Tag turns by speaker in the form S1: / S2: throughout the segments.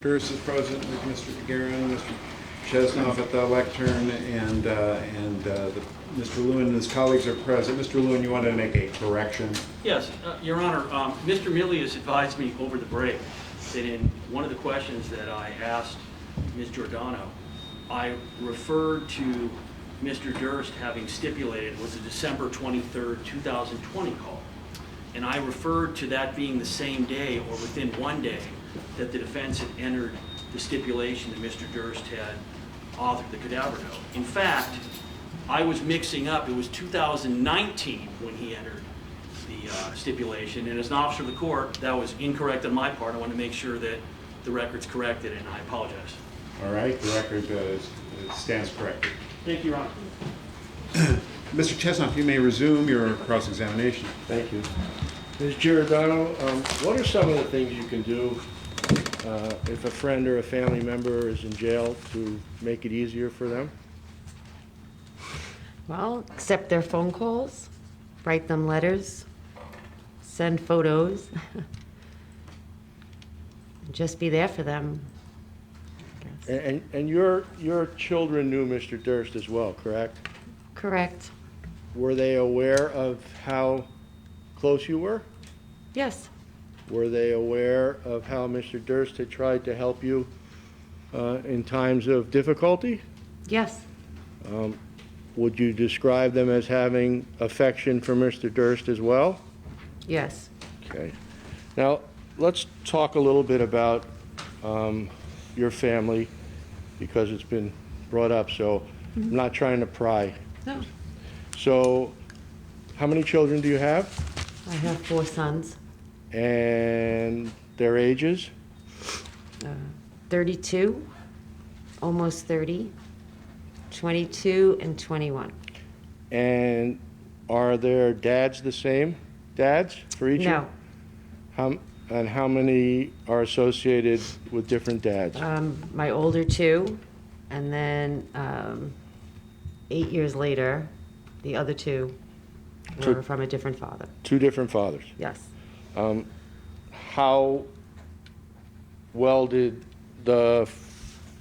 S1: Durst is present with Mr. DeGuerin, Mr. Chesnoff at the lectern, and Mr. Lewin and his colleagues are present. Mr. Lewin, you wanted to make a correction?
S2: Yes, Your Honor. Mr. Milius advised me over the break that in one of the questions that I asked Ms. Giordano, I referred to Mr. Durst having stipulated was a December 23rd, 2020 call. And I referred to that being the same day or within one day that the defense had entered the stipulation that Mr. Durst had authored the cadaver note. In fact, I was mixing up. It was 2019 when he entered the stipulation, and as an officer of the court, that was incorrect on my part. I want to make sure that the record's corrected, and I apologize.
S1: All right, the record stands corrected.
S2: Thank you, Your Honor.
S1: Mr. Chesnoff, you may resume your cross-examination.
S3: Thank you. Ms. Giordano, what are some of the things you can do if a friend or a family member is in jail to make it easier for them?
S4: Well, accept their phone calls, write them letters, send photos. Just be there for them, I guess.
S3: And your children knew Mr. Durst as well, correct?
S4: Correct.
S3: Were they aware of how close you were?
S4: Yes.
S3: Were they aware of how Mr. Durst had tried to help you in times of difficulty?
S4: Yes.
S3: Would you describe them as having affection for Mr. Durst as well?
S4: Yes.
S3: Okay. Now, let's talk a little bit about your family, because it's been brought up, so I'm not trying to pry.
S4: No.
S3: So, how many children do you have?
S4: I have 4 sons,
S3: And their ages?
S4: 32, almost 30, 22, and 21.
S3: And are their dads the same dads for each?
S4: No.
S3: And how many are associated with different dads?
S4: My older 2, and then 8 years later, the other 2 were from a different father.
S3: 2 different fathers.
S4: Yes.
S3: How well did the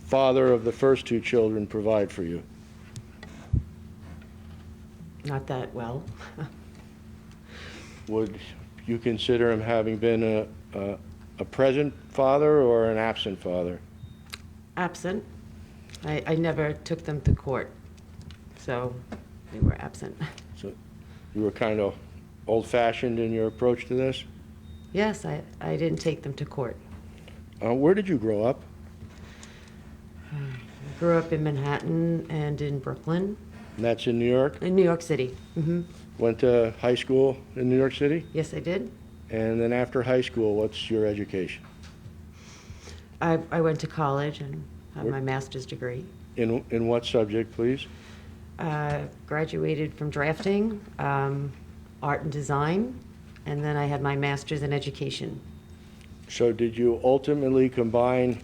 S3: father of the first 2 children provide for you?
S4: Not that well.
S3: Would you consider him having been a present father or an absent father?
S4: Absent. I never took them to court, so they were absent.
S3: So you were kind of old-fashioned in your approach to this?
S4: Yes, I didn't take them to court.
S3: Where did you grow up?
S4: I grew up in Manhattan and in Brooklyn.
S3: And that's in New York?
S4: In New York City.
S3: Went to high school in New York City?
S4: Yes, I did.
S3: And then after high school, what's your education?
S4: I went to college and have my master's degree.
S3: In what subject, please?
S4: Graduated from drafting, art and design, and then I had my master's in education.
S3: So did you ultimately combine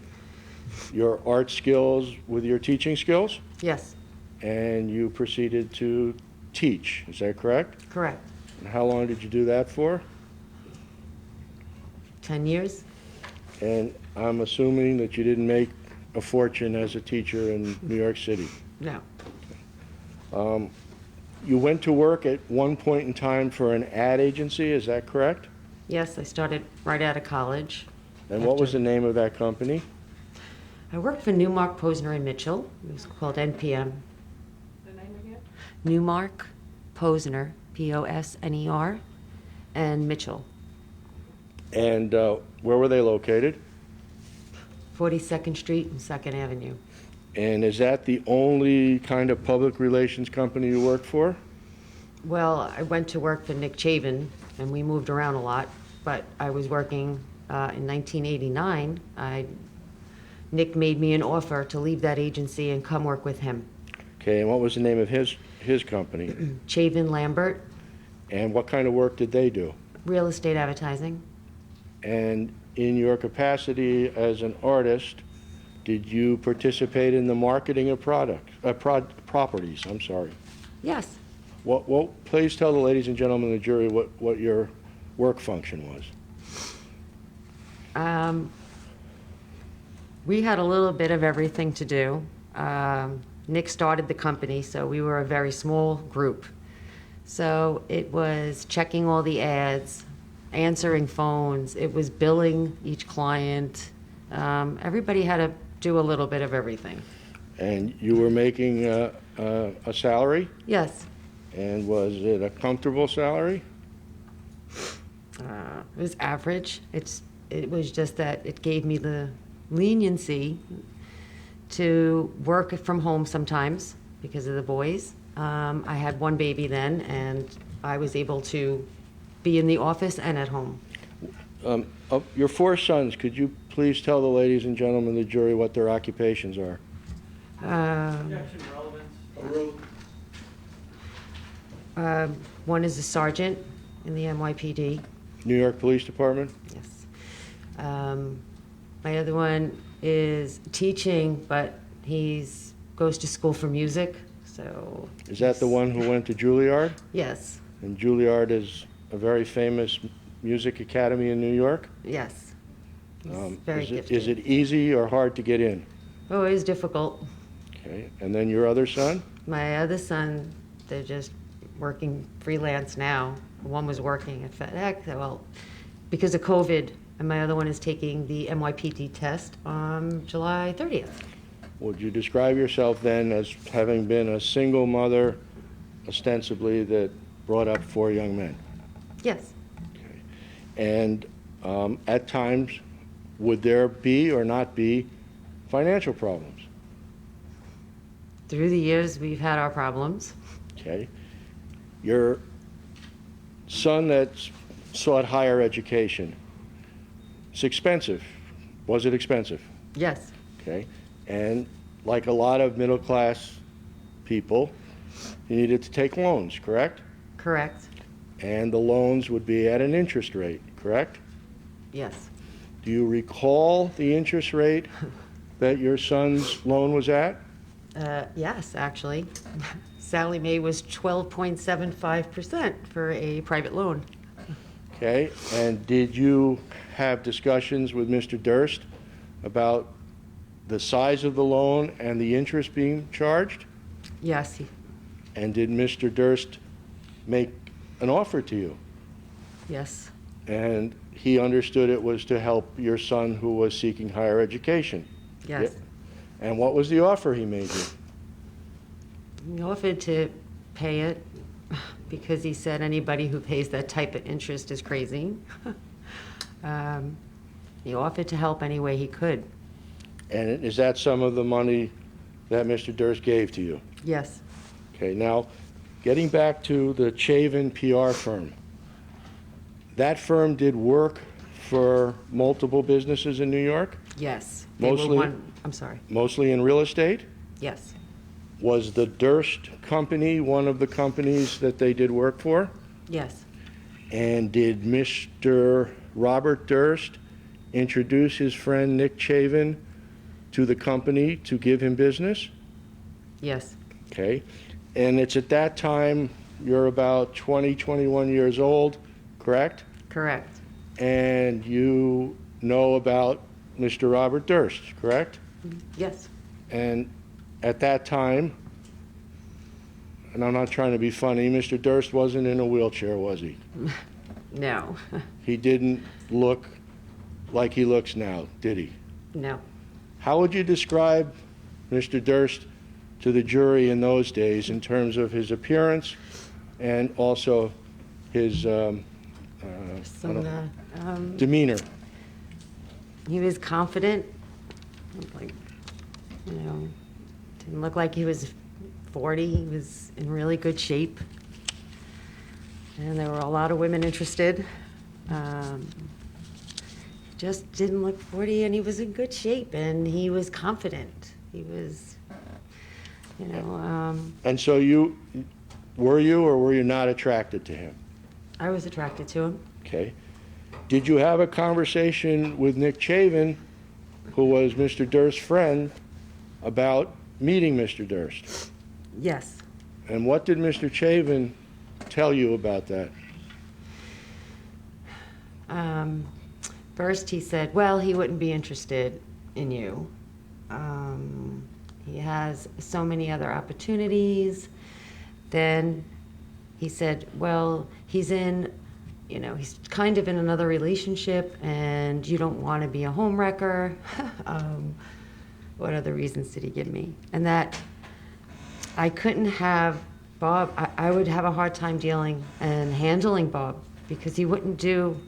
S3: your art skills with your teaching skills?
S4: Yes,
S3: And you proceeded to teach, is that correct?
S4: correct.
S3: And how long did you do that for?
S4: 10 years?
S3: And I'm assuming that you didn't make a fortune as a teacher in New York City.
S4: No.
S3: You went to work at one point in time for an ad agency, is that correct?
S4: Yes, I started right out of college.
S3: And what was the name of that company?
S4: I worked for Newmark, Posner, and Mitchell. It was called NPM.
S5: The name again?
S4: Newmark, Posner, Posner, and Mitchell.
S3: And where were they located?
S4: 42nd Street and 2nd Avenue.
S3: And is that the only kind of public relations company you worked for?
S4: Well, I went to work for Nick Chavin, and we moved around a lot, but I was working in 1989. Nick made me an offer to leave that agency and come work with him.
S3: Okay, and what was the name of his company?
S4: Chavin Lambert,
S3: And what kind of work did they do?
S4: real estate advertising.
S3: And in your capacity as an artist, did you participate in the marketing of properties? I'm sorry.
S4: Yes.
S3: Well, please tell the ladies and gentlemen of the jury what your work function was.
S4: We had a little bit of everything to do. Nick started the company, so we were a very small group. So it was checking all the ads, answering phones, it was billing each client. Everybody had to do a little bit of everything.
S3: And you were making a salary?
S4: Yes,
S3: And was it a comfortable salary?
S4: it was average. It was just that it gave me the leniency to work from home sometimes because of the boys. I had one baby then, and I was able to be in the office and at home.
S3: Of your 4 sons, could you please tell the ladies and gentlemen of the jury what their occupations are?
S2: Objection, relevance.
S4: One is a sergeant in the NYPD.
S3: New York Police Department?
S4: Yes. My other one is teaching, but goes to school for music, so.
S3: Is that the one who went to Juilliard?
S4: Yes,
S3: And Juilliard is a very famous music academy in New York?
S4: yes. He's very
S3: Is
S4: gifted.
S3: it easy or hard to get in?
S4: Oh, it was difficult.
S3: Okay, and then your other son?
S4: My other son, they're just working freelance now. One was working at FedEx, well, because of COVID, and my other one is taking the NYPD test on July 30th.
S3: Would you describe yourself then as having been a single mother, ostensibly, that brought up 4 young men?
S4: Yes,
S3: Okay. And at times, would there be or not be financial problems?
S4: through the years, we've had our problems.
S3: Okay. Your son that sought higher education, it's expensive. Was it expensive?
S4: Yes,
S3: Okay. And like a lot of middle-class people, you needed to take loans, correct?
S4: correct.
S3: And the loans would be at an interest rate, correct?
S4: Yes.
S3: Do you recall the interest rate that your son's loan was at?
S4: Yes, actually. Sally Mae was 12.75% for a private loan.
S3: Okay, and did you have discussions with Mr. Durst about the size of the loan and the interest being charged?
S4: Yes,
S3: And did Mr. Durst make an offer to you?
S4: yes,
S3: And he understood it was to help your son who was seeking higher education?
S4: yes.
S3: And what was the offer he made you?
S4: He offered to pay it because he said anybody who pays that type of interest is crazy. He offered to help any way he could.
S3: And is that some of the money that Mr. Durst gave to you?
S4: Yes,
S3: Okay, now, getting back to the Chavin PR firm, that firm did work for multiple businesses in New York,
S4: yes. They were
S3: Mostly-
S4: I'm sorry.
S3: mostly in real estate?
S4: Yes,
S3: Was the Durst Company one of the companies that they did work for?
S4: yes,
S3: And did Mr. Robert Durst introduce his friend Nick Chavin to the company to give him business?
S4: yes,
S3: Okay, and it's at that time, you're about 20, 21 years old, correct?
S4: correct.
S3: And you know about Mr. Robert Durst, correct?
S4: Yes,
S3: And at that time, and I'm not trying to be funny, Mr. Durst wasn't in a wheelchair, was he?
S4: no,
S3: He didn't look like he looks now, did he?
S4: no.
S3: How would you describe Mr. Durst to the jury in those days in terms of his appearance and also his
S4: Some of the,
S3: demeanor?
S4: he was confident, like, didn't look like he was 40. He was in really good shape. And there were a lot of women interested. Just didn't look 40, and he was in good shape, and he was confident. He was,
S3: And so were you or were you not attracted to him?
S4: I was attracted to him.
S3: Okay. Did you have a conversation with Nick Chavin, who was Mr. Durst's friend, about meeting Mr. Durst?
S4: Yes.
S3: And what did Mr. Chavin tell you about that?
S4: First, he said, well, he wouldn't be interested. in you. He has so many other opportunities. Then he said, well, he's he's kind of in another relationship, and you don't want to be a homewrecker. What other reasons did he give me? And that I couldn't have Bob, I would have a hard time dealing and handling Bob, because he wouldn't do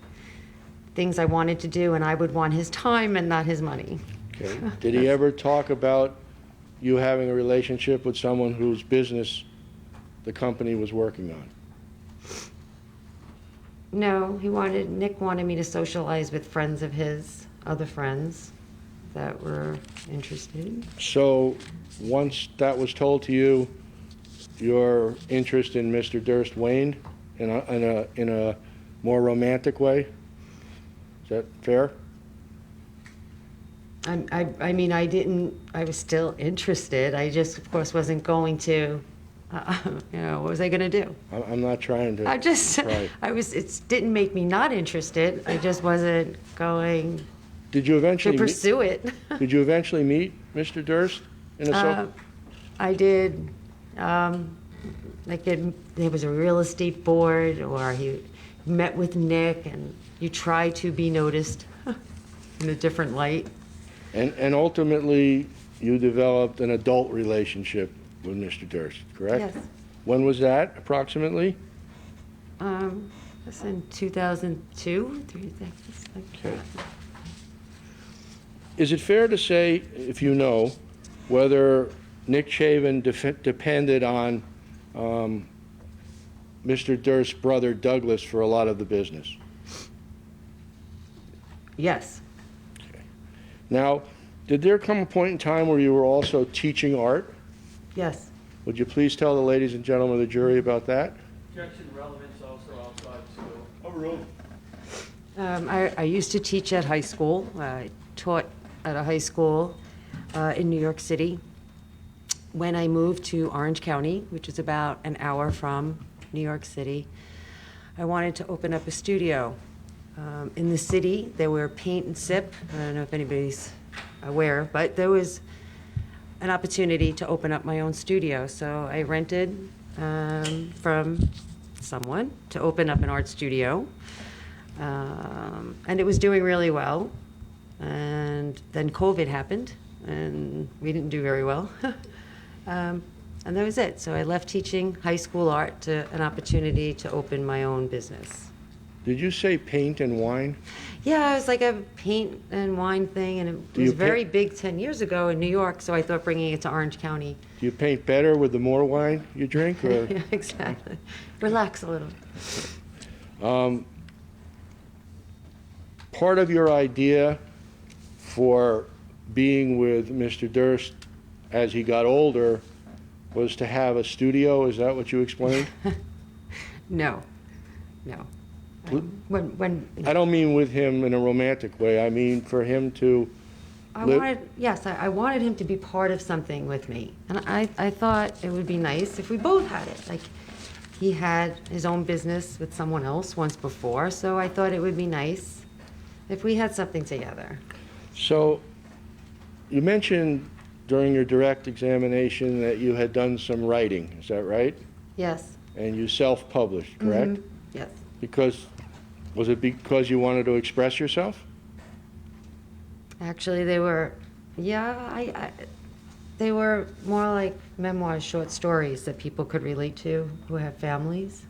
S4: things I wanted to do, and I would want his time and not his money.
S3: Okay. Did he ever talk about you having a relationship with someone whose business the company was working on?
S4: No, Nick wanted me to socialize with friends of his, other friends that were interested.
S3: So once that was told to you, your interest in Mr. Durst waned in a more romantic way? Is that fair?
S4: I mean, I was still interested. I just, of course, wasn't going to, what was I going to do?
S3: I'm not trying to. Right.
S4: It didn't make me not interested. I just wasn't going
S3: Did you eventually
S4: to pursue it.
S3: Did you eventually meet Mr. Durst?
S4: I did. There was a real estate board, or he met with Nick, and you try to be noticed in a different light.
S3: And ultimately, you developed an adult relationship with Mr. Durst, correct?
S4: Yes.
S3: When was that, approximately?
S4: That's in 2002,
S3: Okay. Is it fair to say, if you know, whether Nick Chavin depended on Mr. Durst's brother Douglas for a lot of the business?
S4: Yes.
S3: Okay. Now, did there come a point in time where you were also teaching art?
S4: Yes.
S3: Would you please tell the ladies and gentlemen of the jury about that?
S2: Objection, relevance also outside school. Overruled.
S4: I used to teach at high school. I taught at a high school in New York City. When I moved to Orange County, which is about an hour from New York City, I wanted to open up a studio. In the city, there were paint and sip. I don't know if anybody's aware, but there was an opportunity to open up my own studio. So I rented from someone to open up an art studio. And it was doing really well. And then COVID happened, and we didn't do very well. And that was it. So I left teaching high school art to an opportunity to open my own business.
S3: Did you say paint and wine?
S4: Yeah, it was like a paint and wine thing, and it was very big 10 years ago in New York, so I thought bringing it to Orange County.
S3: Do you paint better with the more wine you drink? Or?
S4: Yeah, exactly. Relax a little.
S3: Part of your idea for being with Mr. Durst as he got older was to have a studio. Is that what you explained?
S4: No. When
S3: I don't mean with him in a romantic way. I mean for him to
S4: I wanted him to be part of something with me. And I thought it would be nice if we both had it. Like, he had his own business with someone else once before, so I thought it would be nice if we had something together.
S3: So you mentioned during your direct examination that you had done some writing. Is that right?
S4: Yes.
S3: And you self-published, correct?
S4: Mm-hmm. Yes.
S3: Was it because you wanted to express yourself?
S4: Actually, they were more like memoirs, short stories that people could relate to who have families.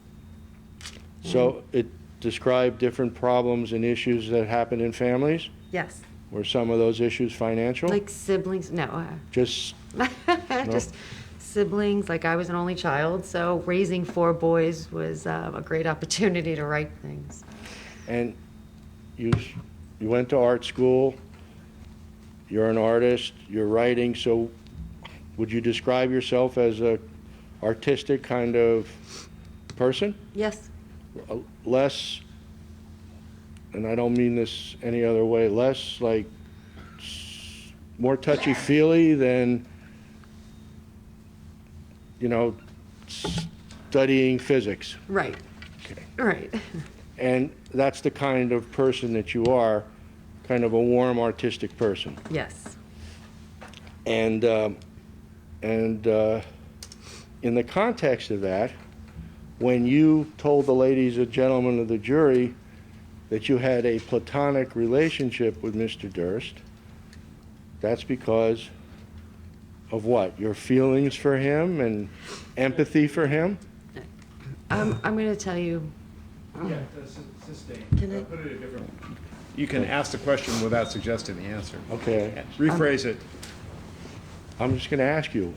S3: So it described different problems and issues that happen in families?
S4: Yes.
S3: Were some of those issues financial?
S4: Like siblings? No.
S3: Just
S4: Just siblings. Like, I was an only child, so raising 4 boys was a great opportunity to write things.
S3: And you went to art school. You're an artist. You're writing. So would you describe yourself as a artistic kind of person?
S4: Yes.
S3: Less, and I don't mean this any other way, less like more touchy-feely than, studying physics.
S4: Right.
S3: Okay.
S4: Right.
S3: And that's the kind of person that you are. kind of a warm, artistic person.
S4: Yes.
S3: And in the context of that, when you told the ladies and gentlemen of the jury that you had a platonic relationship with Mr. Durst, that's because of what? Your feelings for him and empathy for him?
S4: I'm going to tell you.
S1: Yeah, sustain.
S4: Can I-
S1: Put it a different. You can ask the question without suggesting the answer.
S3: Okay.
S1: Rephrase it.
S3: I'm just going to ask you,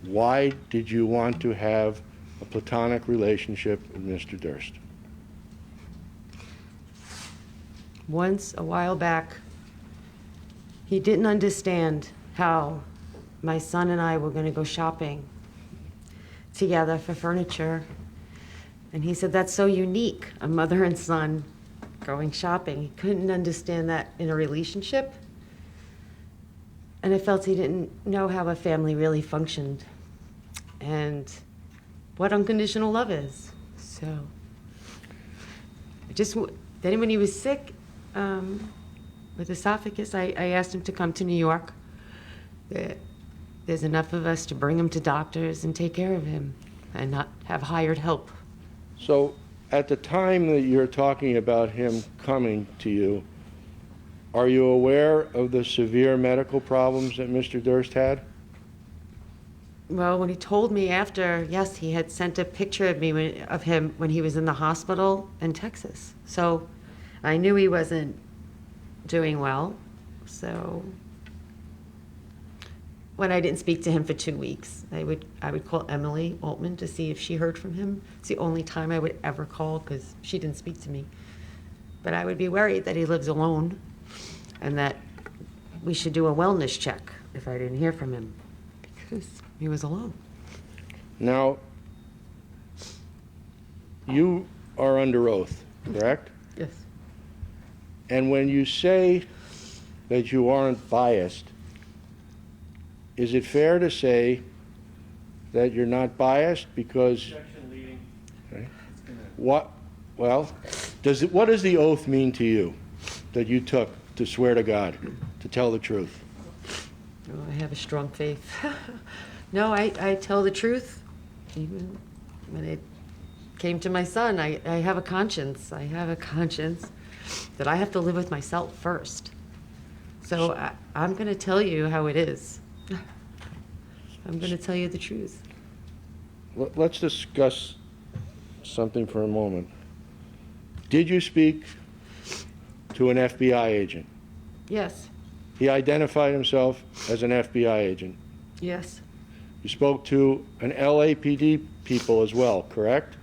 S3: why did you want to have a platonic relationship with Mr. Durst?
S4: Once, a while back, he didn't understand how my son and I were going to go shopping together for furniture. And he said, that's so unique, a mother and son going shopping. He couldn't understand that in a relationship. And I felt he didn't know how a family really functioned and what unconditional love is. So, then when he was sick with esophagus, I asked him to come to New York. There's enough of us to bring him to doctors and take care of him and not have hired help.
S3: So at the time that you're talking about him coming to you, are you aware of the severe medical problems that Mr. Durst had?
S4: Well, when he told me after, yes, he had sent a picture of me of him when he was in the hospital in Texas. So I knew he wasn't doing well. So when I didn't speak to him for 2 weeks, I would call Emily Altman to see if she heard from him. It's the only time I would ever call because she didn't speak to me. But I would be worried that he lives alone and that we should do a wellness check if I didn't hear from him because he was alone.
S3: Now, you are under oath, correct?
S4: Yes.
S3: And when you say that you aren't biased, is it fair to say that you're not biased because
S2: Objection leading.
S3: what does the oath mean to you that you took to swear to God to tell the truth?
S4: Oh, I have a strong faith. No, I tell the truth. Even when it came to my son, I have a conscience. I have a conscience that I have to live with myself first. So I'm going to tell you how it is. I'm going to tell you the truth.
S3: Let's discuss something for a moment. Did you speak to an FBI agent?
S4: Yes.
S3: He identified himself as an FBI agent.
S4: Yes.
S3: You spoke to an LAPD people as well, correct?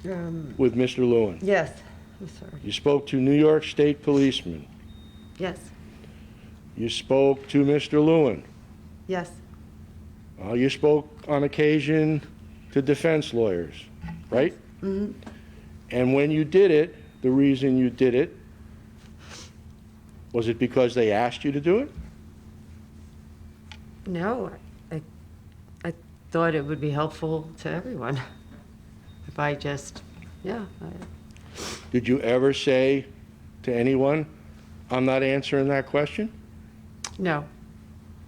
S3: With Mr. Lewin.
S4: Yes. I'm sorry.
S3: You spoke to New York State policemen.
S4: Yes.
S3: You spoke to Mr. Lewin.
S4: Yes.
S3: You spoke on occasion to defense lawyers, right?
S4: Mm-hmm.
S3: And when you did it, the reason you did it, was it because they asked you to do it?
S4: No, I thought it would be helpful to everyone if I just, yeah.
S3: Did you ever say to anyone, I'm not answering that question?
S4: No.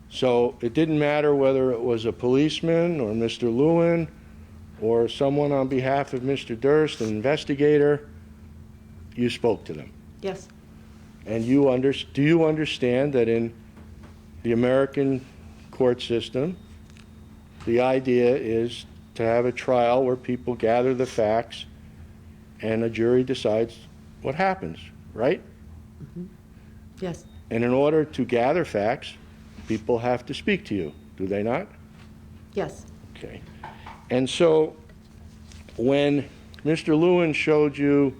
S3: So it didn't matter whether it was a policeman or Mr. Lewin or someone on behalf of Mr. Durst, an investigator, you spoke to them.
S4: Yes.
S3: And do you understand that in the American court system, the idea is to have a trial where people gather the facts and a jury decides what happens, right?
S4: Mm-hmm. Yes.
S3: And in order to gather facts, people have to speak to you, do they not?
S4: Yes.
S3: Okay. And so when Mr. Lewin showed you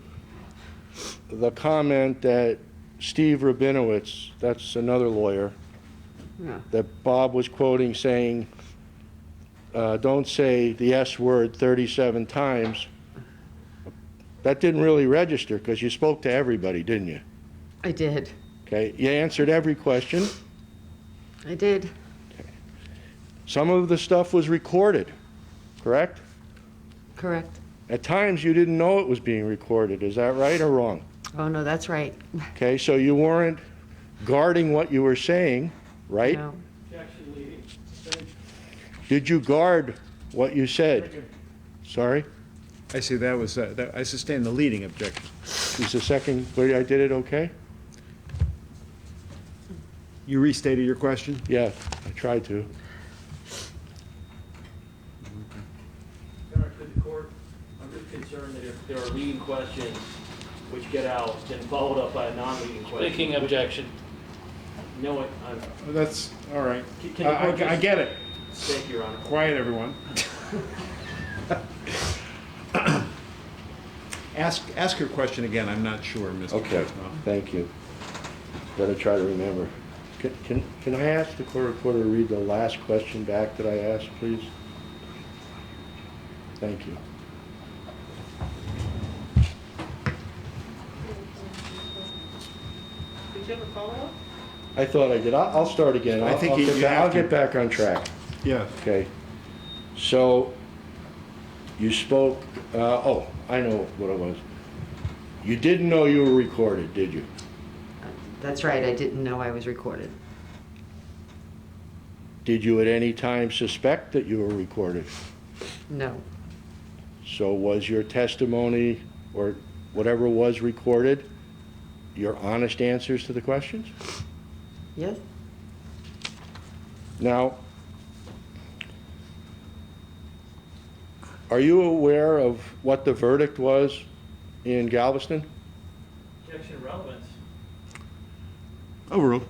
S3: the comment that Steve Rabinowitz, that's another lawyer,
S4: Yeah.
S3: that Bob was quoting saying, don't say the S word 37 times, that didn't really register because you spoke to everybody, didn't you?
S4: I did.
S3: Okay. You answered every question.
S4: I did.
S3: Some of the stuff was recorded, correct?
S4: Correct.
S3: At times you didn't know it was being recorded. Is that right or wrong?
S4: Oh, no, that's right.
S3: Okay, so you weren't guarding what you were saying, right?
S4: No.
S2: Objection, leading.
S3: Did you guard what you said? Sorry?
S1: I see, that was, I sustain the leading objection.
S3: Is the second, but I did it okay?
S1: You restated your question?
S3: Yeah, I tried to.
S2: Your Honor, to the court, I'm just concerned that if there are leading questions which get out, then followed up by a non-leading question.
S6: Making objection.
S2: You know what,
S1: That's, all right.
S2: Can the court
S1: I
S2: just-
S1: get it.
S2: thank you, Your Honor.
S1: Quiet, everyone. Ask your question again, I'm not sure, Mr.
S3: Okay,
S1: Chesnoff.
S3: thank you. Gotta try to remember. Can I ask the court reporter to read the last question back that I asked, please? Thank you.
S5: Did you have a follow-up?
S3: I thought I did. I'll start again.
S1: I think
S3: I'll
S1: you have
S3: I'll
S1: to.
S3: get back on track.
S1: Yeah.
S3: Okay. So, you spoke, oh, I know what it was. You didn't know you were recorded, did you?
S4: That's right, I didn't know I was recorded.
S3: Did you at any time suspect that you were recorded?
S4: No.
S3: So was your testimony, or whatever was recorded, your honest answers to the questions?
S4: Yes?
S3: Now, are you aware of what the verdict was in Galveston?
S2: Objection, relevance.
S1: Overruled.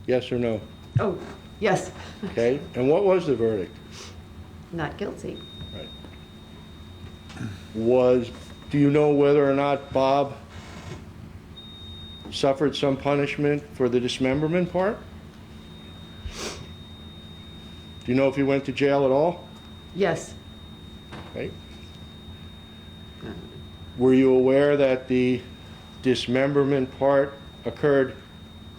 S3: Yes or no?
S4: Oh, yes.
S3: Okay, and what was the verdict?
S4: Not guilty.
S3: Do you know whether or not Bob suffered some punishment for the dismemberment part? Do you know if he went to jail at all?
S4: Yes.
S3: Okay. Were you aware that the dismemberment part occurred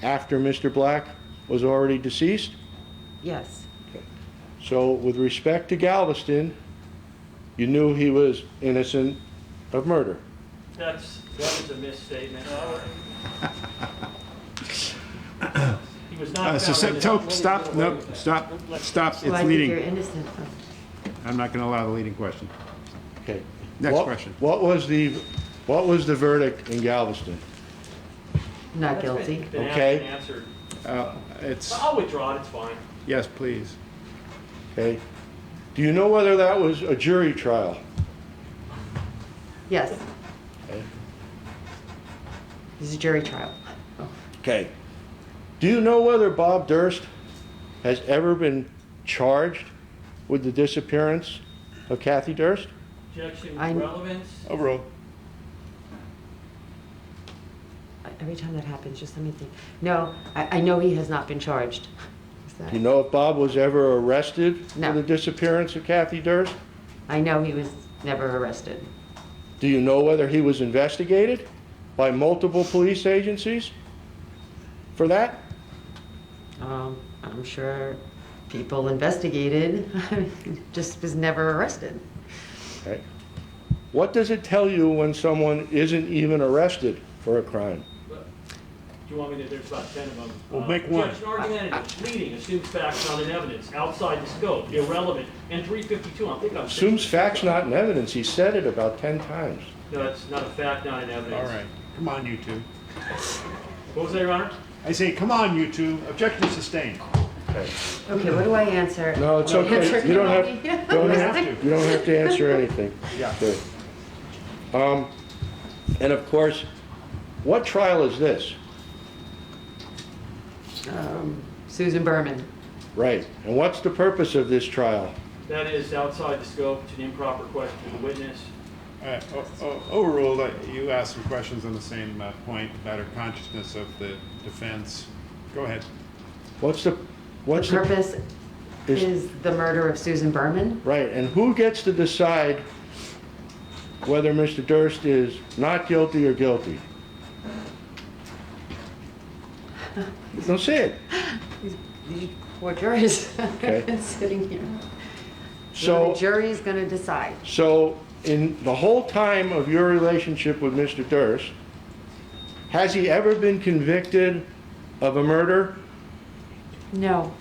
S3: after Mr. Black was already deceased?
S4: Yes.
S3: So with respect to Galveston, you knew he was innocent of murder.
S2: That was a misstatement. He was not found innocent.
S1: Stop, no, stop, stop,
S4: Well, I
S1: it's
S4: think you're
S1: leading.
S4: innocent.
S1: I'm not gonna allow the leading question.
S3: Okay.
S1: Next question.
S3: What was the verdict in Galveston?
S4: Not
S2: That's
S4: guilty.
S2: been asked
S3: Okay.
S2: and answered.
S1: It's,
S2: I'll withdraw it, it's fine.
S1: yes, please.
S3: Okay. Do you know whether that was a jury trial?
S4: Yes.
S3: Okay.
S4: This is a jury trial.
S3: Okay. Do you know whether Bob Durst has ever been charged with the disappearance of Kathy Durst?
S2: Objection,
S4: I'm-
S2: relevance.
S1: Overruled.
S4: Every time that happens, just let me think. No, I know he has not been charged. Is that-
S3: Do you know if Bob was ever arrested
S4: No.
S3: for the disappearance of Kathy Durst?
S4: I know he was never arrested.
S3: Do you know whether he was investigated by multiple police agencies for that?
S4: I'm sure people investigated, just was never arrested.
S3: Okay. What does it tell you when someone isn't even arrested for a crime?
S2: Do you want me to, there's about 10 of them.
S1: Well, make one.
S2: Objection, argumentative, leading, assumes facts not in evidence, outside the scope, irrelevant, and 352, I think I'm.
S3: Assumes facts not in evidence. He said it about 10 times.
S2: No, it's not a fact, not in evidence.
S1: All right, come on, you two.
S2: What was that, Your Honor?
S1: I say, come on, you two. Objection sustained.
S3: Okay.
S4: Okay, what do I answer?
S3: No, it's
S4: Answer
S3: okay. You don't have,
S4: Kimani?
S3: don't
S1: have
S3: have,
S1: to.
S3: you don't have to answer anything.
S1: Yeah.
S3: Okay. And of course, what trial is this?
S4: Susan Berman.
S3: Right. And what's the purpose of this trial?
S2: That is outside the scope, it's an improper question to the witness.
S1: Overruled, you asked some questions on the same point about her consciousness of the defense. Go ahead.
S3: What's the
S4: The purpose is the murder of Susan Berman.
S3: Right, and who gets to decide whether Mr. Durst is not guilty or guilty? Don't say it.
S4: These poor jurors
S3: Okay.
S4: sitting here.
S3: So,
S4: The jury's gonna decide.
S3: so in the whole time of your relationship with Mr. Durst, has he ever been convicted of a murder?
S4: No.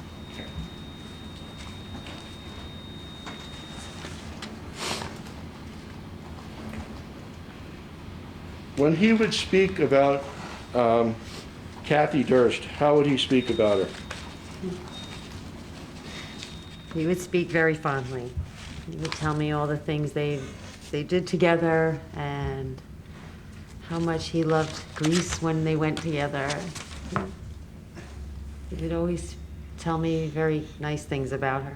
S3: When he would speak about Kathy Durst, how would he speak about her?
S4: He would speak very fondly. He would tell me all the things they did together and how much he loved Greece when they went together. He would always tell me very nice things about her.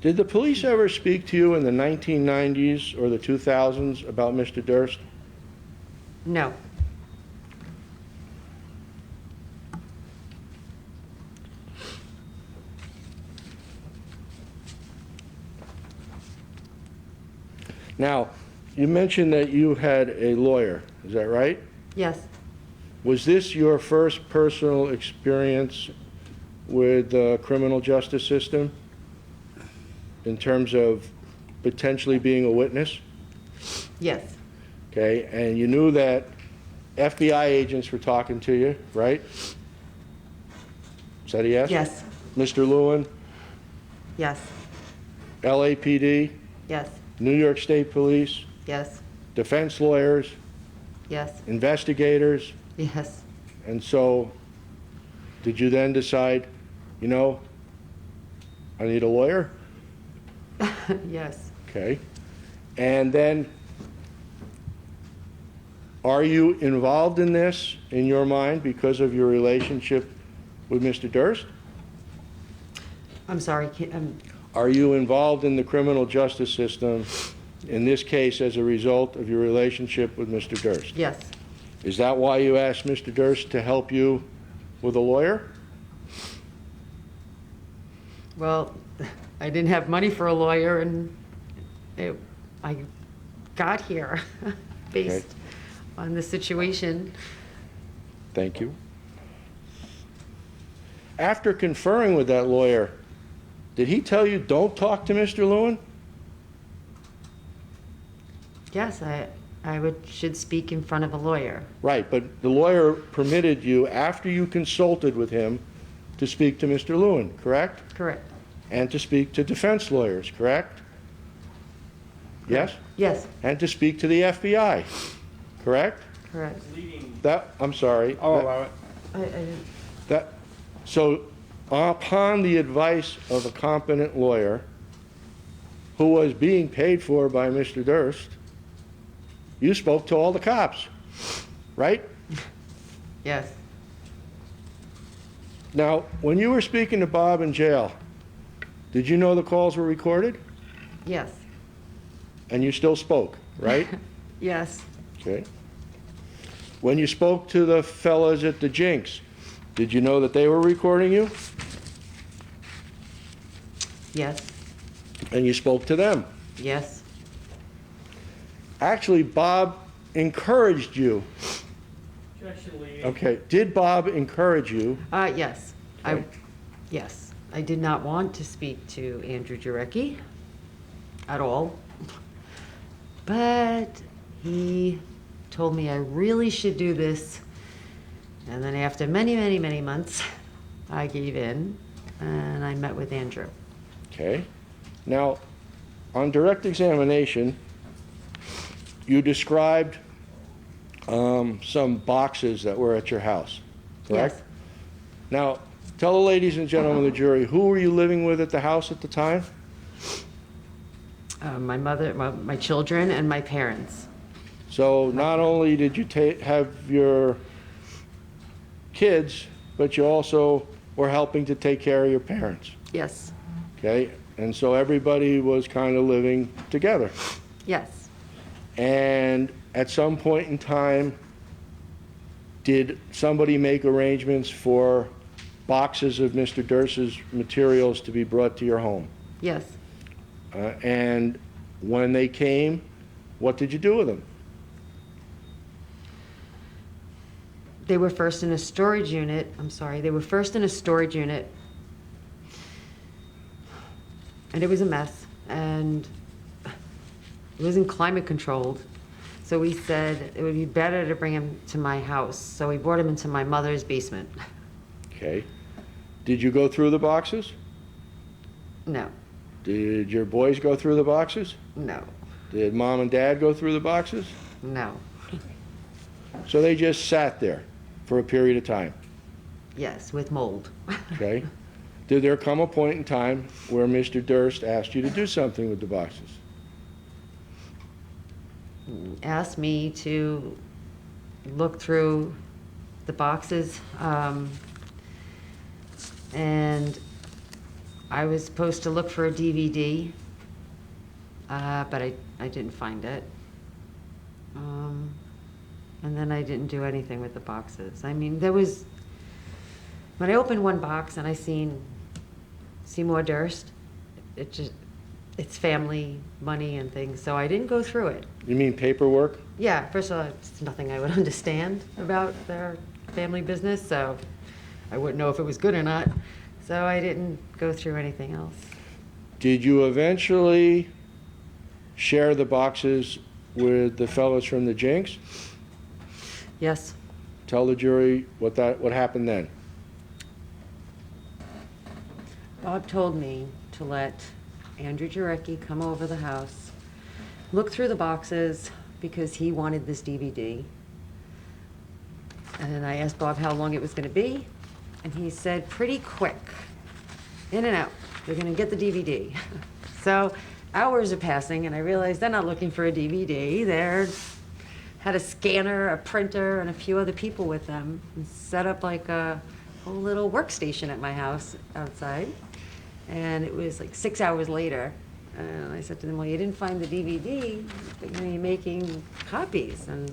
S3: Did the police ever speak to you in the 1990s or the 2000s about Mr. Durst?
S4: No.
S3: Now, you mentioned that you had a lawyer, is that right?
S4: Yes.
S3: Was this your first personal experience with the criminal justice system in terms of potentially being a witness?
S4: Yes.
S3: Okay, and you knew that FBI agents were talking to you, right? Is that a yes?
S4: Yes.
S3: Mr. Lewin,
S4: Yes.
S3: LAPD,
S4: Yes.
S3: New York State Police,
S4: Yes.
S3: defense lawyers,
S4: Yes.
S3: investigators,
S4: Yes.
S3: and so did you then decide, you know, I need a lawyer?
S4: Yes.
S3: Okay. And then, are you involved in this in your mind because of your relationship with Mr. Durst?
S4: I'm sorry.
S3: Are you involved in the criminal justice system, in this case, as a result of your relationship with Mr. Durst?
S4: Yes.
S3: Is that why you asked Mr. Durst to help you with a lawyer?
S4: Well, I didn't have money for a lawyer, and I got here based on the situation.
S3: Thank you. After conferring with that lawyer, did he tell you don't talk to Mr. Lewin?
S4: Yes, I should speak in front of a lawyer.
S3: Right, but the lawyer permitted you, after you consulted with him, to speak to Mr. Lewin, correct?
S4: Correct.
S3: And to speak to defense lawyers, correct? Yes?
S4: Yes.
S3: And to speak to the FBI, correct?
S4: Correct.
S3: That, I'm sorry.
S1: I'll allow it.
S3: So, upon the advice of a competent lawyer who was being paid for by Mr. Durst, you spoke to all the cops, right?
S4: Yes.
S3: Now, when you were speaking to Bob in jail, did you know the calls were recorded?
S4: Yes.
S3: And you still spoke, right?
S4: Yes.
S3: Okay. When you spoke to the fellas at the Jinx, did you know that they were recording you?
S4: Yes.
S3: And you spoke to them.
S4: Yes.
S3: Actually, Bob encouraged you. Okay. Did Bob encourage you?
S4: Yes.
S3: Okay.
S4: Yes. I did not want to speak to Andrew Jarecki at all, but he told me I really should do this. And then after many, many, many months, I gave in and I met with Andrew.
S3: Okay. Now, on direct examination, you described some boxes that were at your house, correct?
S4: Yes.
S3: Now, tell the ladies and gentlemen of the jury, who were you living with at the house at the time?
S4: My mother, my children, and my parents.
S3: So not only did you have your kids, but you also were helping to take care of your parents,
S4: Yes.
S3: okay? And so everybody was kind of living together.
S4: Yes.
S3: And at some point in time, did somebody make arrangements for boxes of Mr. Durst's materials to be brought to your home?
S4: Yes.
S3: And when they came, what did you do with them?
S4: They were first in a storage unit. I'm sorry. They were first in a storage unit. And it was a mess. And It wasn't climate controlled. So we said it would be better to bring him to my house. So we brought him into my mother's basement.
S3: Okay. Did you go through the boxes?
S4: No,
S3: Did your boys go through the boxes?
S4: no,
S3: Did mom and dad go through the boxes?
S4: no.
S3: So they just sat there for a period of time,
S4: Yes, with mold.
S3: okay? Did there come a point in time where Mr. Durst asked you to do something with the boxes?
S4: Asked me to look through the boxes, and I was supposed to look for a DVD, but I didn't find it. And then I didn't do anything with the boxes. I mean, when I opened one box and I seen Seymour Durst, it's family money and things, so I didn't go through it.
S3: You mean paperwork?
S4: Yeah, first of all, it's nothing I would understand about their family business, so I wouldn't know if it was good or not. So I didn't go through anything else.
S3: Did you eventually share the boxes with the fellows from the Jinx?
S4: Yes,
S3: Tell the jury what happened then.
S4: Bob told me to let Andrew Jarecki come over the house, look through the boxes because he wanted this DVD. And then I asked Bob how long it was going to be, and he said pretty quick, in and out. They're going to get the DVD. So hours are passing, and I realized they're not looking for a DVD. They're had a scanner, a printer, and a few other people with them, and set up like a whole little workstation at my house outside. And it was like 6 hours later, and I said to them, well, you didn't find the DVD, but you're making copies, and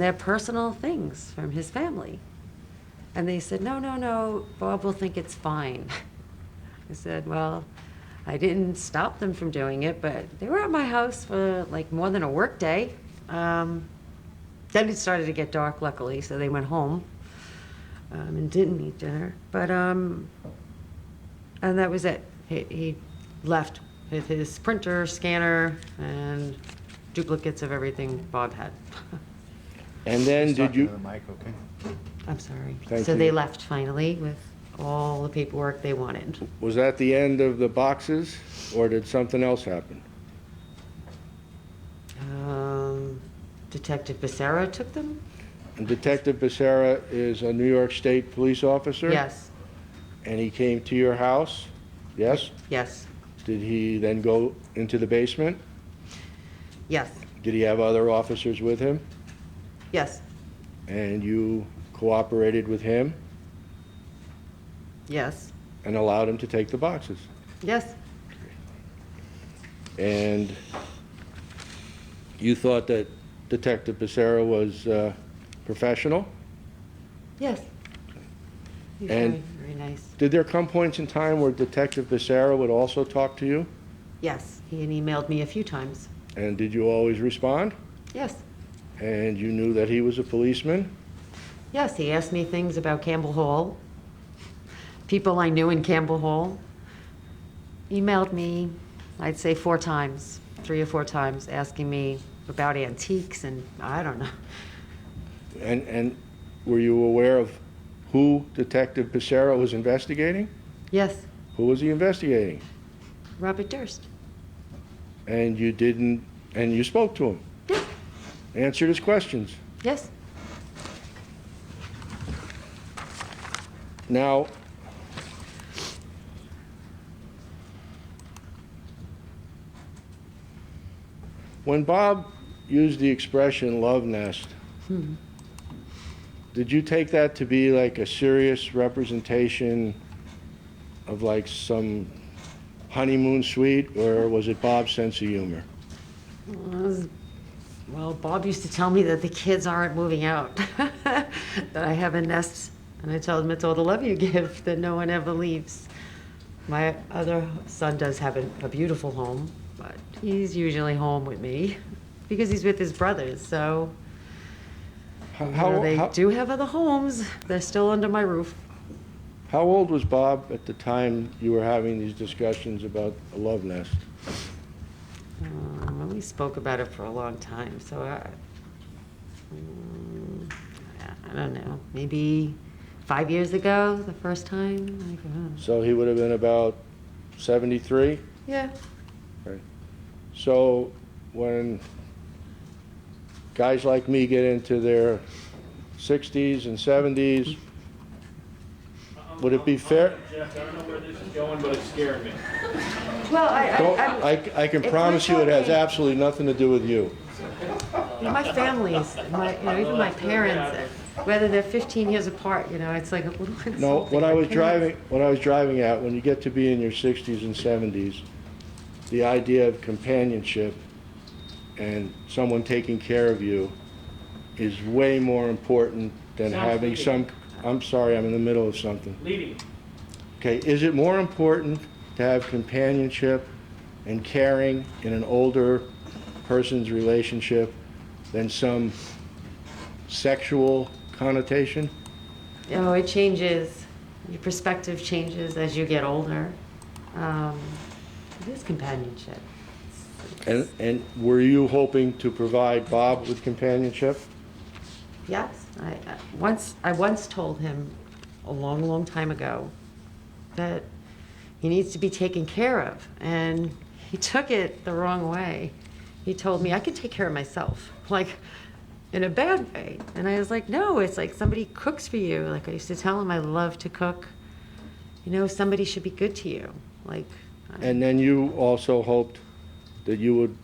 S4: they're personal things from his family. And they said, no, Bob will think it's fine. I said, well, I didn't stop them from doing it, but they were at my house for like more than a work day. Then it started to get dark, luckily, so they went home and didn't eat dinner. But and that was it. He left with his printer, scanner, and duplicates of everything Bob had.
S3: And then did you,
S4: I'm sorry.
S3: Thank
S4: So
S3: you.
S4: they left finally with all the paperwork they wanted.
S3: was that the end of the boxes, or did something else happen?
S4: Detective Becerra took them?
S3: And Detective Becerra is a New York State police officer?
S4: Yes,
S3: And he came to your house? Yes?
S4: yes,
S3: Did he then go into the basement?
S4: yes,
S3: Did he have other officers with him?
S4: yes,
S3: And you cooperated with him
S4: yes,
S3: and allowed him to take the boxes?
S4: yes,
S3: And you thought that Detective Becerra was professional?
S4: yes. He's
S3: And-
S4: very, very nice.
S3: Did there come points in time where Detective Becerra would also talk to you?
S4: Yes, he had emailed me a few times.
S3: And did you always respond?
S4: Yes,
S3: And you knew that he was a policeman?
S4: yes, he asked me things about Campbell Hall, people I knew in Campbell Hall. Emailed me, I'd say 4 times, 3 or 4 times, asking me about antiques and I don't know.
S3: And were you aware of who Detective Becerra was investigating?
S4: Yes,
S3: Who was he investigating?
S4: Robert Durst.
S3: And you spoke to him?
S4: Yeah.
S3: Answered his questions?
S4: Yes,
S3: Now, when Bob used the expression love nest, did you take that to be like a serious representation of like some honeymoon suite, or was it Bob's sense of humor?
S4: well, Bob used to tell me that the kids aren't moving out, that I have a nest, and I told him it's all the love you give, that no one ever leaves. My other son does have a beautiful home, but he's usually home with me because he's with his brothers, so though they do have other homes, they're still under my roof.
S3: How old was Bob at the time you were having these discussions about a love nest?
S4: He we spoke about it for a long time, so I don't know, maybe 5 years ago, the first time. I don't know.
S3: So he would have been about 73?
S4: Yeah.
S3: Right. So when guys like me get into their 60s and 70s, would it be fair?
S2: Jeff, I don't know where this is going, but it's scaring me.
S4: Well,
S3: I can
S4: if
S3: promise
S4: we're
S3: you it has
S4: talking-
S3: absolutely nothing to do with you.
S4: my families, even my parents, whether they're 15 years apart, it's like a little insulting.
S3: No, what I
S4: My
S3: was
S4: parents-
S3: driving at, when you get to be in your 60s and 70s, the idea of companionship and someone taking care of you is way more important than
S2: Sounds
S3: having
S2: leading.
S3: some, I'm sorry, I'm in the middle of something.
S2: Leading.
S3: Okay, is it more important to have companionship and caring in an older person's relationship than some sexual connotation?
S4: It changes. Your perspective changes as you get older. It is companionship.
S3: And were you hoping to provide Bob with companionship?
S4: Yes, I once told him a long, long time ago that he needs to be taken care of, and he took it the wrong way. He told me I can take care of myself, like in a bad way, and I was like, no, it's like somebody cooks for you. Like I used to tell him I love to cook. Somebody should be good to you.
S3: And then you also hoped that you would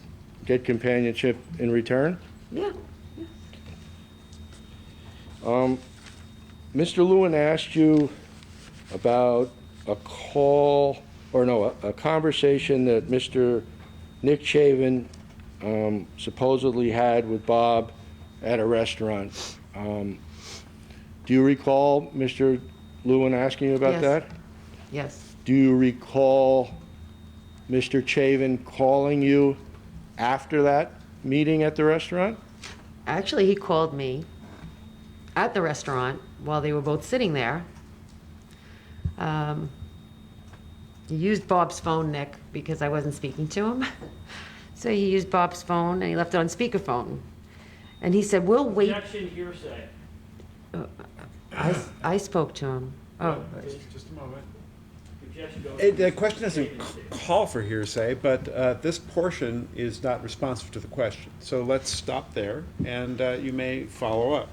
S3: get companionship in return?
S4: Yeah.
S3: Mr. Lewin asked you about a conversation that Mr. Nick Chavin supposedly had with Bob at a restaurant. Do you recall Mr. Lewin asking you about
S4: Yes.
S3: that?
S4: Yes.
S3: Do you recall Mr. Chavin calling you after that meeting at the restaurant?
S4: Actually, he called me at the restaurant while they were both sitting there. He used Bob's phone, Nick, because I wasn't speaking to him. So he used Bob's phone and he left it on speakerphone. And he said, we'll wait.
S2: Objection, hearsay.
S4: I spoke to him. Oh,
S1: Just a moment.
S2: Objection goes.
S1: The question doesn't call for hearsay, but this portion is not responsive to the question. So let's stop there, and you may follow up.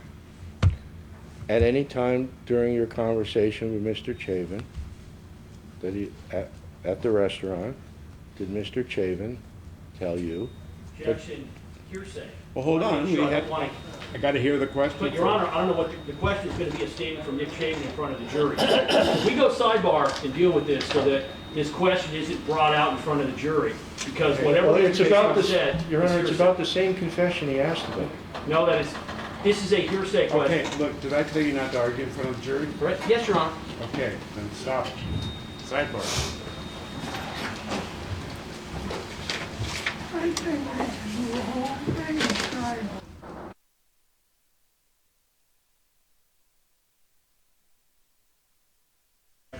S3: At any time during your conversation with Mr. Chavin, at the restaurant, did Mr. Chavin tell you?
S2: Objection, hearsay.
S1: Well, hold on.
S2: Sure,
S1: We
S2: I
S1: had-
S2: want-
S1: I got to hear the question.
S2: But Your Honor, I don't know what, the question is going to be a statement from Nick Chavin in front of the jury. We go sidebar and deal with this so that this question isn't brought out in front of the jury, because whatever
S3: Well,
S2: the
S3: it's about
S2: information said.
S3: Your
S2: is
S3: Honor, it's
S2: hearsay.
S3: about the same confession he asked about.
S2: No, this is a hearsay question.
S1: Okay, look, did I tell you not to argue in front of the jury?
S2: Correct? Yes, Your Honor.
S1: Okay, then stop. Sidebar.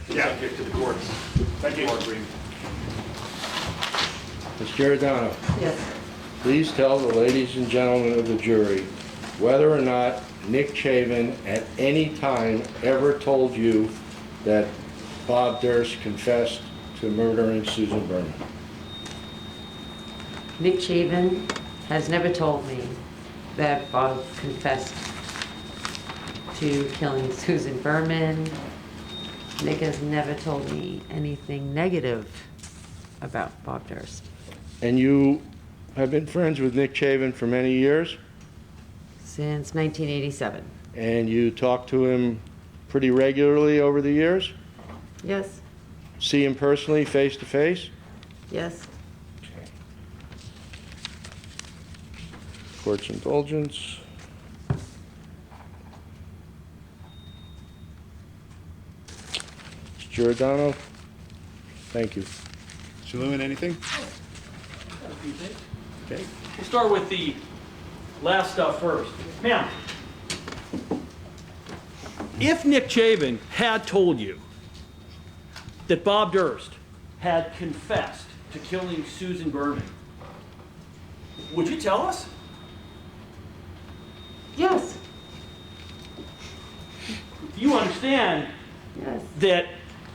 S2: Subject to the courts. Thank you.
S3: Ms. Giordano,
S4: yes.
S3: please tell the ladies and gentlemen of the jury whether or not Nick Chavin at any time ever told you that Bob Durst confessed to murdering Susan Berman.
S4: Nick Chavin has never told me that Bob confessed to killing Susan Berman. Nick has never told me anything negative about Bob Durst.
S3: And you have been friends with Nick Chavin for many years?
S4: Since 1987.
S3: And you talk to him pretty regularly over the years?
S4: Yes,
S3: See him personally, face to face?
S4: yes.
S3: Court's indulgence. Mr. Giordano, thank you.
S1: Mr. Lewin, anything? Okay.
S2: We'll start with the last stuff first. Ma'am, if Nick Chavin had told you that Bob Durst had confessed to killing Susan Berman, Would you tell us?
S4: Yes,
S2: You understand
S4: yes.
S2: that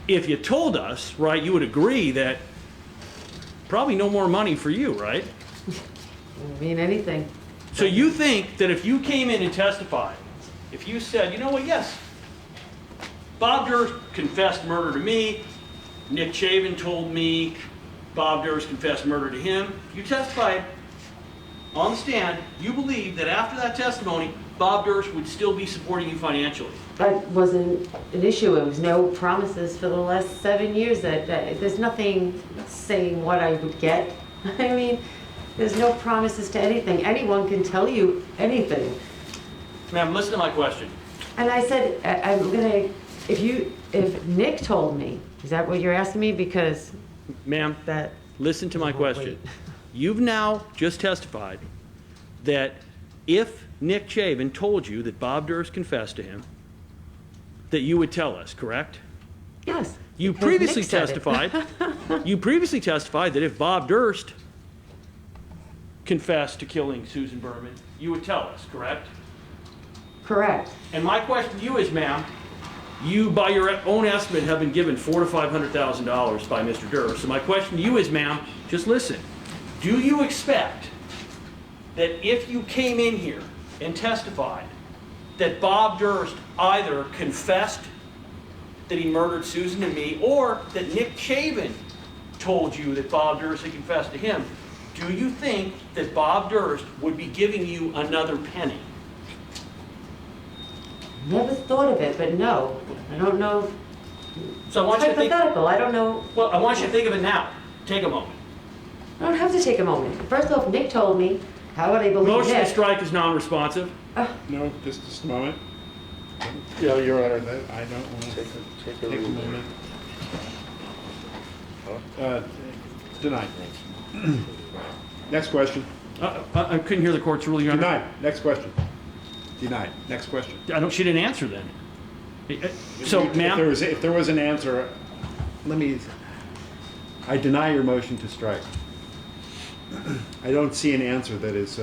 S2: if you told us, right, you would agree that probably no more money for you, right?
S4: Doesn't mean anything.
S2: So you think that if you came in and testified, if you said, you know what, yes, Bob Durst confessed murder to me, Nick Chavin told me Bob Durst confessed murder to him, you testified on the stand, you believe that after that testimony, Bob Durst would still be supporting you financially.
S4: That wasn't an issue. It was no promises for the last 7 years that there's nothing saying what I would get. I mean, there's no promises to anything. Anyone can tell you anything.
S2: Ma'am, listen to my question.
S4: And I said, I'm gonna, if Nick told me, is that what you're asking me? Because
S2: Ma'am,
S4: that,
S2: listen to my
S4: Oh,
S2: question.
S4: wait.
S2: You've now just testified that if Nick Chavin told you that Bob Durst confessed to him, that you would tell us, correct?
S4: yes.
S2: You
S4: because
S2: previously
S4: Nick said it.
S2: testified, you previously testified that if Bob Durst confessed to killing Susan Berman, you would tell us, correct?
S4: Correct.
S2: And my question to you is, ma'am, you, by your own estimate, have been given $400,000 to $500,000 by Mr. Durst. So my question to you is, ma'am, just listen. Do you expect that if you came in here and testified that Bob Durst either confessed that he murdered Susan and me, or that Nick Chavin told you that Bob Durst had confessed to him, do you think that Bob Durst would be giving you another penny?
S4: Never thought of it, but no. I don't know.
S2: So I want you to think,
S4: Hypothetical. I don't know.
S2: well, I want you to think of it now. Take a moment.
S4: I don't have to take a moment. First off, Nick told me. How would I believe
S2: Motion to
S4: Nick?
S2: strike is non-responsive.
S1: No, just a moment.
S3: Yeah, Your Honor.
S1: I don't want to
S3: Take
S1: take a moment. Denied. Next question.
S2: I couldn't hear the court's ruling, Your Honor.
S1: Denied. Next question. Denied. Next question.
S2: She didn't answer then. So, ma'am,
S1: If there was an answer, I deny your motion to strike. I don't see an answer that is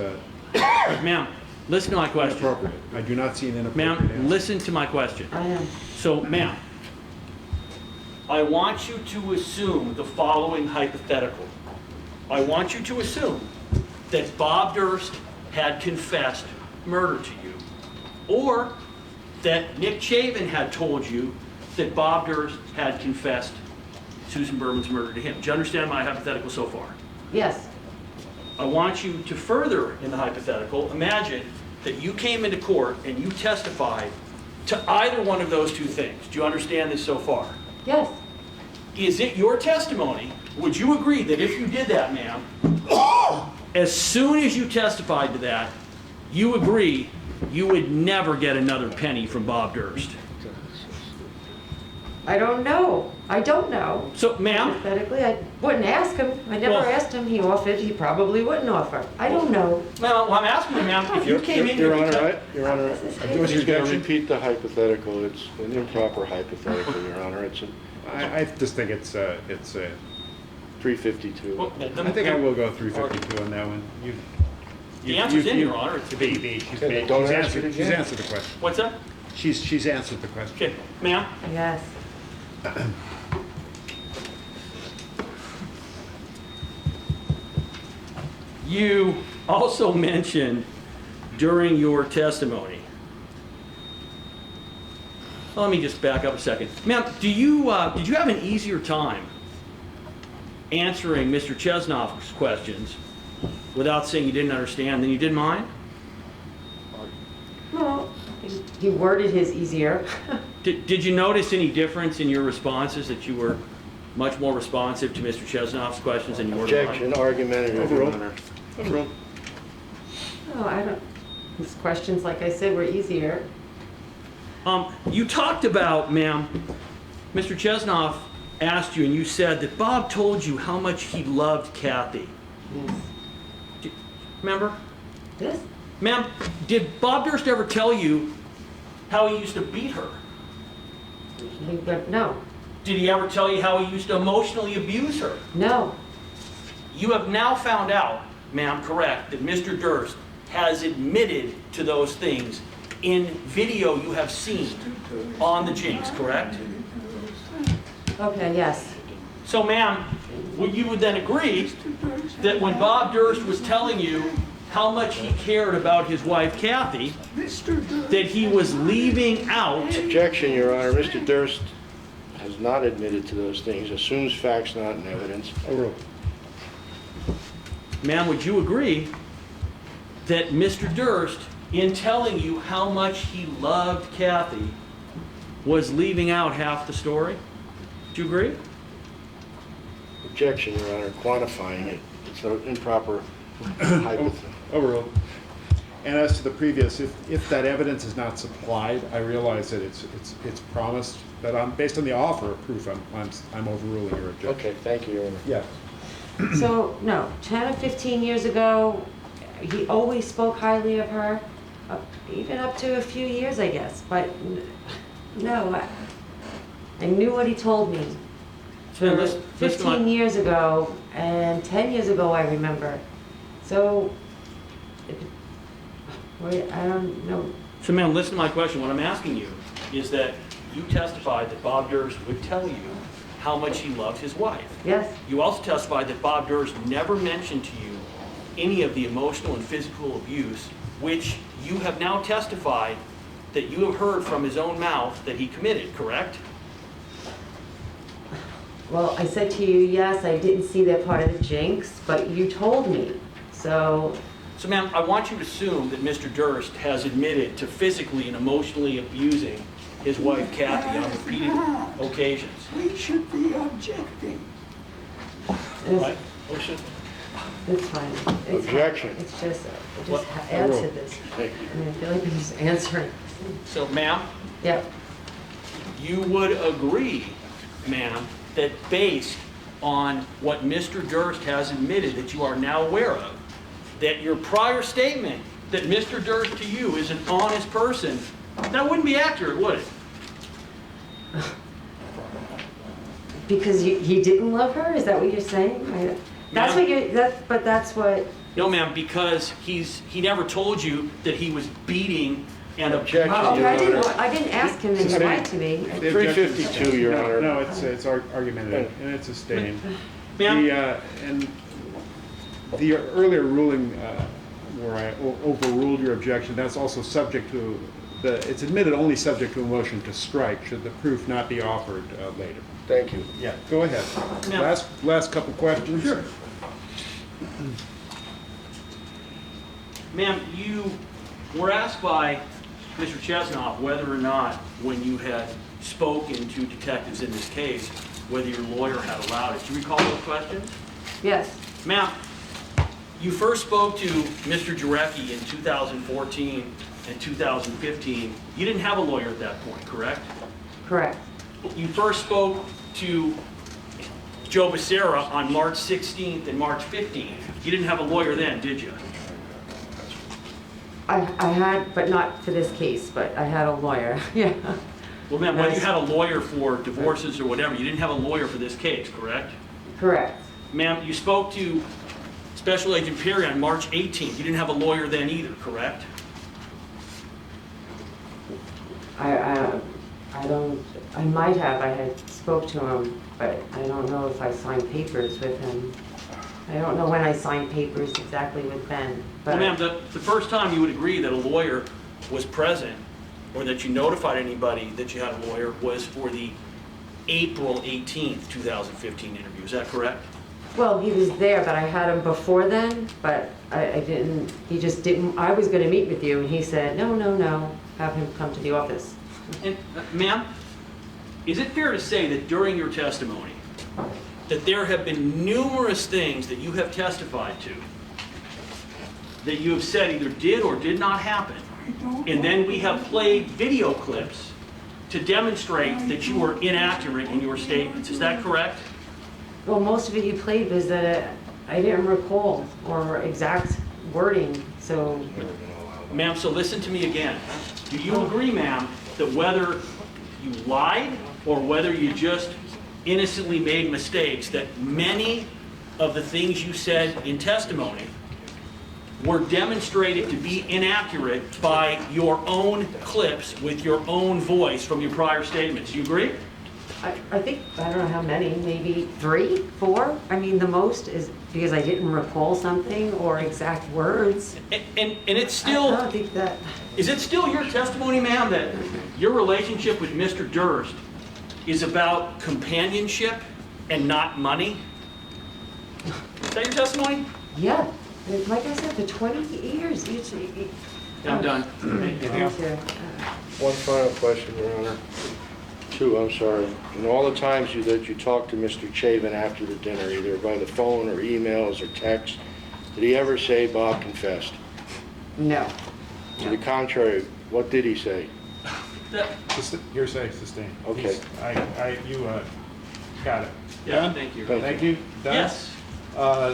S2: ma'am, listen to my question.
S1: inappropriate. I do not see an inappropriate
S2: Ma'am,
S1: answer.
S2: listen to my question.
S4: I am.
S2: So, ma'am, I want you to assume the following hypothetical. I want you to assume that Bob Durst had confessed murder to you, or that Nick Chavin had told you that Bob Durst had confessed Susan Berman's murder to him. Do you understand my hypothetical so far?
S4: Yes.
S2: I want you to further in the hypothetical, imagine that you came into court and you testified to either one of those two things. Do you understand this so far?
S4: Yes.
S2: Is it your testimony, would you agree that if you did that, ma'am, as soon as you testified to that, you agree you would never get another penny from Bob Durst?
S4: I don't know. I don't know.
S2: So, ma'am,
S4: Hypothetically, I wouldn't ask him. I never
S2: Well-
S4: asked him. He offered. He probably wouldn't offer. I don't know.
S2: well, I'm asking you, ma'am, if you came in here...
S3: Your
S2: and
S3: Honor,
S2: te-
S3: Your Honor,
S4: This is
S3: I'm just
S1: crazy.
S3: going to repeat the hypothetical. It's an improper hypothetical, Your Honor. It's a
S1: I just think it's
S3: 352.
S2: Well,
S1: I think I will go 352 on that one.
S2: The answer's in, Your Honor.
S1: She's
S3: Okay, don't ask it
S1: answered. She's
S3: again.
S1: answered the question.
S2: What's that?
S1: She's answered the question.
S2: Okay, ma'am,
S4: Yes.
S2: you also mentioned during your testimony. Let me just back up a second. Ma'am, did you have an easier time answering Mr. Chesnoff's questions without saying you didn't understand than you did mine?
S4: Well, he worded his easier.
S2: Did you notice any difference in your responses, that you were much more responsive to Mr. Chesnoff's questions than you were to mine?
S3: Objection, argumentative, Your Honor.
S1: Overruled.
S4: Oh, I don't. His questions, like I said, were easier.
S2: You talked about, ma'am, Mr. Chesnoff asked you and you said that Bob told you how much he loved Kathy.
S4: Yes.
S2: Remember?
S4: This?
S2: Ma'am, did Bob Durst ever tell you how he used to beat her?
S4: No.
S2: Did he ever tell you how he used to emotionally abuse her?
S4: No.
S2: You have now found out ma'am, correct, that Mr. Durst has admitted to those things in video you have seen on the Jinx, correct?
S4: Okay, yes.
S2: So, ma'am, you would then agree that when Bob Durst was telling you how much he cared about his wife Kathy, that he was leaving out.
S3: Objection, Your Honor. Mr. Durst has not admitted to those things, assumes facts not in evidence.
S2: Ma'am, would you agree that Mr. Durst, in telling you how much he loved Kathy, was leaving out half the story? Do you agree?
S3: Objection, Your Honor. Quantifying it. It's an improper hypothesis.
S1: Overruled. And as to the previous, if that evidence is not supplied, I realize that it's promised, but based on the offer of proof, I'm overruling your objection.
S3: Okay, thank you, Your Honor.
S1: Yeah.
S4: So, no, 10 or 15 years ago, he always spoke highly of her, even up to a few years, I guess. But no, I knew what he told me.
S2: So
S4: For
S2: listen to
S4: 15 years ago, and 10 years ago, I remember. So, I don't know.
S2: So, ma'am, listen to my question. What I'm asking you is that you testified that Bob Durst would tell you how much he loved his wife.
S4: Yes,
S2: You also testified that Bob Durst never mentioned to you any of the emotional and physical abuse, which you have now testified that you have heard from his own mouth that he committed, correct?
S4: well, I said to you, yes, I didn't see that part of the Jinx, but you told me. So,
S2: So, ma'am, I want you to assume that Mr. Durst has admitted to physically and emotionally abusing his wife Kathy on repeated occasions.
S6: We should be objecting.
S2: Right?
S4: it's fine. It's
S3: Objection.
S4: It's just
S2: What?
S4: answer this.
S3: Thank
S4: I mean, I feel like I'm just answering.
S2: So, ma'am,
S4: Yep.
S2: you would agree, ma'am, that based on what Mr. Durst has admitted that you are now aware of, that your prior statement that Mr. Durst to you is an honest person, that wouldn't be accurate, would it?
S4: Because he didn't love her? Is that what you're saying? That's
S2: Ma'am?
S4: what you're, but that's what,
S2: No, ma'am, because he never told you that he was beating and
S3: Objection.
S4: okay,
S3: Your Honor.
S4: I didn't ask him and he lied to me.
S1: The objection-
S3: 352, Your Honor.
S1: No, it's argumentative, and it's sustained.
S2: Ma'am?
S1: And the earlier ruling where I overruled your objection, that's also subject to, it's admitted only subject to a motion to strike, should the proof not be offered later.
S3: Thank you.
S1: Yeah, go ahead.
S2: Ma'am.
S1: Last couple questions? Sure.
S2: Ma'am, you were asked by Mr. Chesnoff whether or not, when you had spoken to detectives in this case, whether your lawyer had allowed it. Do you recall those questions?
S4: Yes,
S2: Ma'am, you first spoke to Mr. Jarecki in 2014 and 2015. You didn't have a lawyer at that point, correct?
S4: correct.
S2: You first spoke to Joe Becerra on March 16th and March 15th. You didn't have a lawyer then, did you?
S4: I had, but not for this case, but I had a lawyer, yeah.
S2: Well, ma'am, whether you had a lawyer for divorces or whatever, you didn't have a lawyer for this case, correct?
S4: Correct.
S2: Ma'am, you spoke to Special Agent Perry on March 18th. You didn't have a lawyer then either, correct?
S4: I might have, I had spoke to him, but I don't know if I signed papers with him. I don't know when I signed papers exactly with Ben,
S2: Well,
S4: but
S2: ma'am, the first time you would agree that a lawyer was present or that you notified anybody that you had a lawyer was for the April 18th, 2015 interview. Is that correct?
S4: well, he was there, but I had him before then, but I didn't, he just didn't, I was gonna meet with you, and he said, no, have him come to the office.
S2: And, ma'am, is it fair to say that during your testimony that there have been numerous things that you have testified to that you have said either did or did not happen, and then we have played video clips to demonstrate that you were inaccurate in your statements? Is that correct?
S4: Well, most of it you played was that I didn't recall, or exact wording, so,
S2: Ma'am, so listen to me again. Do you agree, ma'am, that whether you lied or whether you just innocently made mistakes, that many of the things you said in testimony were demonstrated to be inaccurate by your own clips with your own voice from your prior statements. You agree?
S4: I think, I don't know how many, maybe 3, 4? I mean, the most is because I didn't recall something or exact words.
S2: And it's
S4: I don't
S2: still,
S4: think that,
S2: is it still your testimony, ma'am, that your relationship with Mr. Durst is about companionship and not money? Is that your testimony?
S4: yeah, like I said, for 20 years,
S2: I'm done.
S3: One final question, Your Honor. 2, I'm sorry. In all the times that you talked to Mr. Chavin after the dinner, either by the phone or emails or text, did he ever say Bob confessed?
S4: No.
S3: To the contrary, what did he say?
S1: Hearsay, sustained.
S3: Okay.
S1: You got it.
S2: Yeah,
S1: Done?
S2: thank you.
S1: Thank you. Done?
S2: Yes.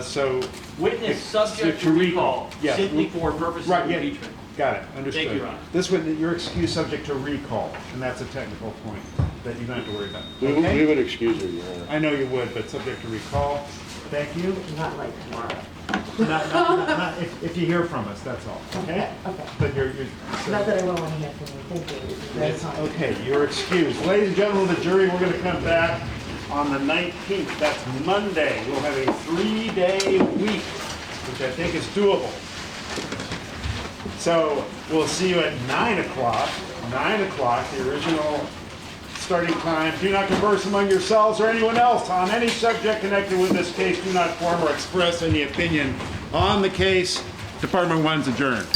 S1: So.
S2: Witness subject to recall,
S1: Yeah.
S2: simply for purposes
S1: Right,
S2: of
S1: yeah.
S2: impeachment.
S1: Got it, understood.
S2: Thank you, Your Honor.
S1: This one, you're excused subject to recall, and that's a technical point that you don't have to worry about.
S3: We
S1: Okay?
S3: would excuse her, Your Honor.
S1: I know you would, but subject to recall. Thank you.
S4: Not like tomorrow.
S1: Not if you hear from us, that's all, okay?
S4: Okay.
S1: But you're.
S4: Not that I won't want to hear from you, thank you. Very
S1: It's-
S4: kind.
S1: Okay, you're excused. Ladies and gentlemen of the jury, we're going to come back on the 19th. That's Monday. We'll have a 3-day week, which I think is doable. So we'll see you at 9 o'clock. 9 o'clock, the original starting time. Do not converse among yourselves or anyone else on any subject connected with this case. Do not form or express any opinion on the case. Department 1's adjourned.